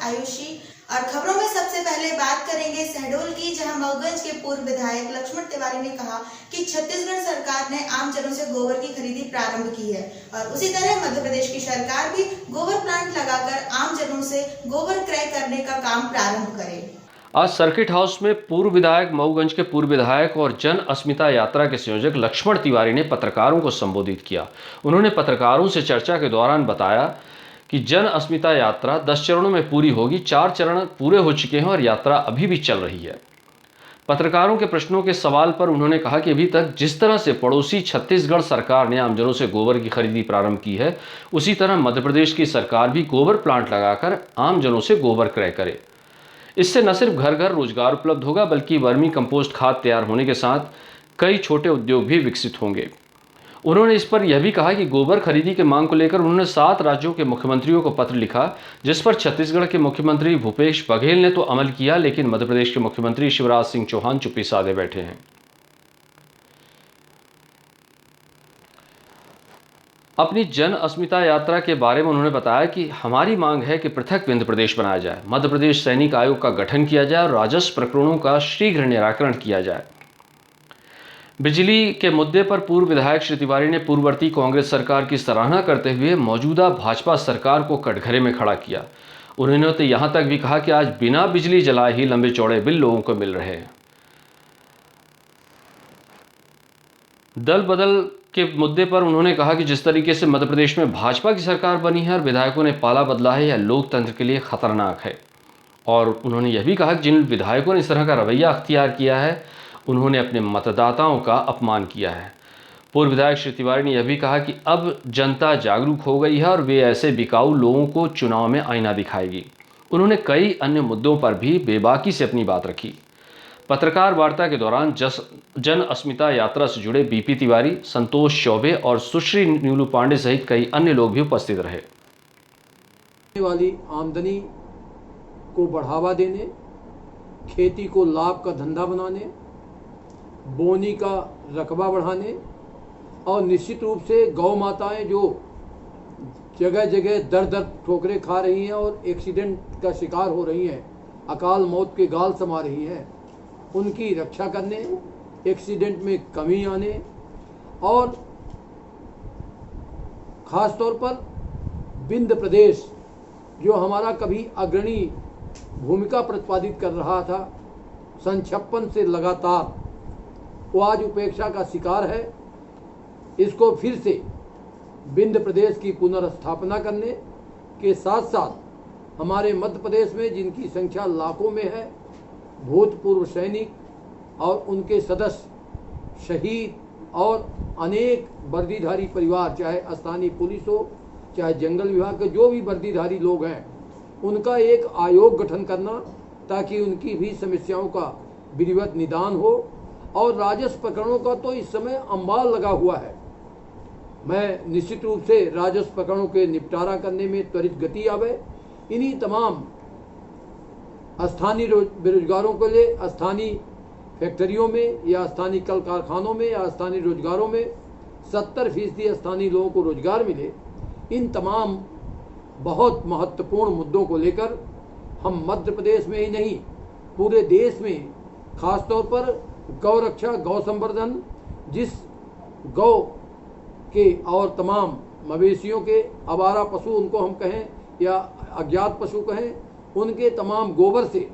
आयुषी। और खबरों में सबसे पहले बात करेंगे शहडोल की, जहां मऊगंज के पूर्व विधायक लक्ष्मण तिवारी ने कहा कि छत्तीसगढ़ सरकार ने आम जनों से गोबर की खरीदी प्रारंभ की है और उसी तरह मध्य प्रदेश की सरकार भी गोबर प्लांट लगाकर आम जनों से गोबर क्रय करने का काम प्रारंभ करे। आज सर्किट हाउस में पूर्व विधायक मऊगंज के पूर्व विधायक और जन अस्मिता यात्रा के संयोजक लक्ष्मण तिवारी ने पत्रकारों को संबोधित किया। उन्होंने पत्रकारों से चर्चा के दौरान बताया कि जन अस्मिता यात्रा 10 चरणों में पूरी होगी। 4 चरण पूरे हो चुके हैं और यात्रा अभी भी चल रही है। पत्रकारों के प्रश्नों के सवाल पर उन्होंने कहा कि अभी तक जिस तरह से पड़ोसी छत्तीसगढ़ सरकार ने आमजनों से गोबर की खरीदी प्रारंभ की है, उसी तरह मध्य प्रदेश की सरकार भी गोबर प्लांट लगाकर आमजनों से गोबर क्रय करे। इससे न सिर्फ घर घर रोजगार उपलब्ध होगा, बल्कि वर्मी कंपोस्ट खाद तैयार होने के साथ कई छोटे उद्योग भी विकसित होंगे। उन्होंने इस पर यह भी कहा कि गोबर खरीदी के मांग को लेकर उन्होंने 7 राज्यों के मुख्यमंत्रियों को पत्र लिखा, जिस पर छत्तीसगढ़ के मुख्यमंत्री भूपेश बघेल ने तो अमल किया, लेकिन मध्य प्रदेश के मुख्यमंत्री शिवराज सिंह चौहान चुप्पी साधे बैठे हैं। अपनी जन अस्मिता यात्रा के बारे में उन्होंने बताया कि हमारी मांग है कि पृथक विंध्य प्रदेश बनाया जाए, मध्य प्रदेश सैनिक आयोग का गठन किया जाए और राजस्व प्रकरणों का शीघ्र निराकरण किया जाए। बिजली के मुद्दे पर पूर्व विधायक श्री तिवारी ने पूर्ववर्ती कांग्रेस सरकार की सराहना करते हुए मौजूदा भाजपा सरकार को कटघरे में खड़ा किया। उन्होंने तो यहां तक भी कहा कि आज बिना बिजली जलाए ही लंबे चौड़े बिल लोगों को मिल रहे हैं। दल बदल के मुद्दे पर उन्होंने कहा कि जिस तरीके से मध्य प्रदेश में भाजपा की सरकार बनी है और विधायकों ने पाला बदला है, यह लोकतंत्र के लिए खतरनाक है। और उन्होंने यह भी कहा कि जिन विधायकों ने इस तरह का रवैया अख्तियार किया है, उन्होंने अपने मतदाताओं का अपमान किया है। पूर्व विधायक श्री तिवारी ने यह भी कहा कि अब जनता जागरूक हो गई है और वे ऐसे बिकाऊ लोगों को चुनाव में आईना दिखाएगी। उन्होंने कई अन्य मुद्दों पर भी बेबाकी से अपनी बात रखी। पत्रकार वार्ता के दौरान जन अस्मिता यात्रा से जुड़े बीपी तिवारी, संतोष चौबे और सुश्री नीलू पांडे सहित कई अन्य लोग भी उपस्थित रहे। वाली आमदनी को बढ़ावा देने, खेती को लाभ का धंधा बनाने, बोनी का रकबा बढ़ाने और निश्चित रूप से गौ माताएं जो जगह जगह दर दर ठोकरें खा रही हैं और एक्सीडेंट का शिकार हो रही हैं, अकाल मौत के गाल समा रही हैं, उनकी रक्षा करने, एक्सीडेंट में कमी आने और ख़ास तौर पर विंध्य प्रदेश जो हमारा कभी अग्रणी भूमिका प्रतिपादित कर रहा था सन 56 से लगातार, वो आज उपेक्षा का शिकार है। इसको फिर से विंध्य प्रदेश की पुनर्स्थापना करने के साथ साथ हमारे मध्य प्रदेश में जिनकी संख्या लाखों में है, भूतपूर्व सैनिक और उनके सदस्य, शहीद और अनेक वर्दीधारी परिवार, चाहे स्थानीय पुलिस हो, चाहे जंगल विभाग के जो भी वर्दीधारी लोग हैं, उनका एक आयोग गठन करना ताकि उनकी भी समस्याओं का विधिवत निदान हो। और राजस्व प्रकरणों का तो इस समय अंबाल लगा हुआ है। मैं निश्चित रूप से राजस्व प्रकरणों के निपटारा करने में त्वरित गति आवे। इन्हीं तमाम स्थानीय बेरोजगारों के लिए स्थानीय फैक्ट्रियों में या स्थानीय कल कारखानों में या स्थानीय रोजगारों में 70% स्थानीय लोगों को रोजगार मिले। इन तमाम बहुत महत्वपूर्ण मुद्दों को लेकर हम मध्य प्रदेश में ही नहीं, पूरे देश में खास तौर पर गौ रक्षा, गौ संवर्धन, जिस गौ के और तमाम मवेशियों के, आवारा पशु उनको हम कहें या अज्ञात पशु कहें, उनके तमाम गोबर से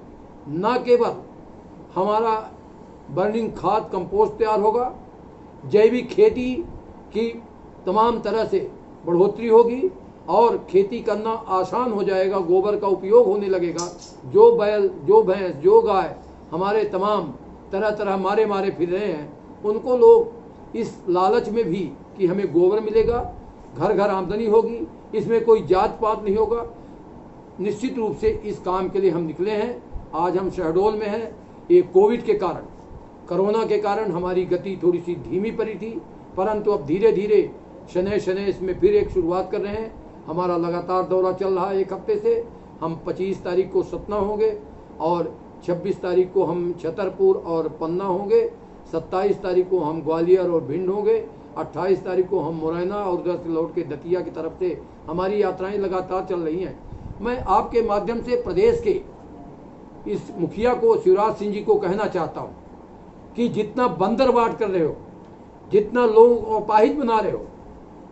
न केवल हमारा बर्निंग खाद कंपोस्ट तैयार होगा, जैविक खेती की तमाम तरह से बढ़ोतरी होगी और खेती करना आसान हो जाएगा, गोबर का उपयोग होने लगेगा। जो बैल, जो भैंस, जो गाय हमारे तमाम तरह तरह मारे फिर रहे हैं, उनको लोग इस लालच में भी कि हमें गोबर मिलेगा, घर घर आमदनी होगी, इसमें कोई जात पात नहीं होगा, निश्चित रूप से इस काम के लिए हम निकले हैं। आज हम शहडोल में हैं। ये कोविड के कारण, कोरोना के कारण हमारी गति थोड़ी सी धीमी पड़ी थी, परंतु अब धीरे धीरे शनै इसमें फिर एक शुरुआत कर रहे हैं। हमारा लगातार दौरा चल रहा है। 1 हफ्ते से हम 25 तारीख को सतना होंगे और 26 तारीख को हम छतरपुर और पन्ना होंगे, 27 तारीख को हम ग्वालियर और भिंड होंगे, 28 तारीख को हम मुरैना और उधर से लौट के दतिया की तरफ से हमारी यात्राएं लगातार चल रही हैं। मैं आपके माध्यम से प्रदेश के इस मुखिया को, शिवराज सिंह जी को कहना चाहता हूं कि जितना बंदरवाट कर रहे हो, जितना लोगों को अपाहिज बना रहे हो,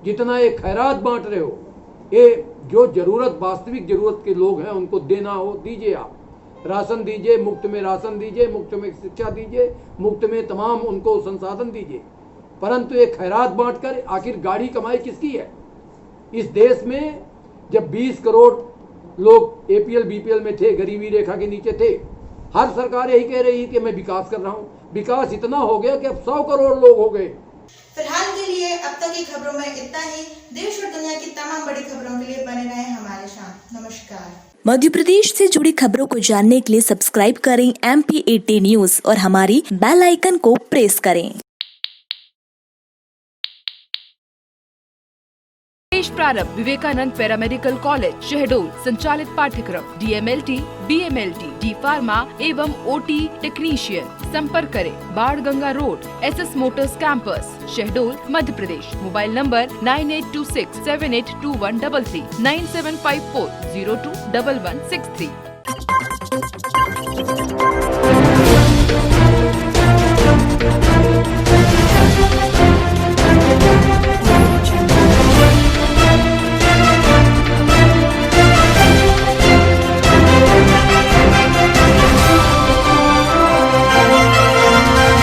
जितना ये खैरात बांट रहे हो, ये जो जरूरत, वास्तविक जरूरत के लोग हैं उनको देना हो दीजिए। आप राशन दीजिए, मुफ्त में राशन दीजिए, मुफ्त में शिक्षा दीजिए, मुफ्त में तमाम उनको संसाधन दीजिए। परंतु ये खैरात बांटकर आखिर गाड़ी कमाई किसकी है? इस देश में जब 20 करोड़ लोग एपीएल बीपीएल में थे, गरीबी रेखा के नीचे थे, हर सरकार यही कह रही है कि मैं विकास कर रहा हूं। विकास इतना हो गया कि अब 100 करोड़ लोग हो गए। फिलहाल के लिए अब तक की खबरों में इतना ही। देश और दुनिया की तमाम बड़ी खबरों के लिए बने रहें हमारे साथ। नमस्कार। मध्य प्रदेश से जुड़ी खबरों को जानने के लिए सब्सक्राइब करें MP18 न्यूज और हमारी बेल आइकन को प्रेस करें। देश प्रारंभ विवेकानंद पैरामेडिकल कॉलेज शहडोल संचालित पाठ्यक्रम DMLT, BMLT, D फार्मा एवं OT टेक्नीशियन। संपर्क करें Barh Ganga road SS Motors campus Shahdol Madhya Pradesh. Mobile number 9826782133 9754021163।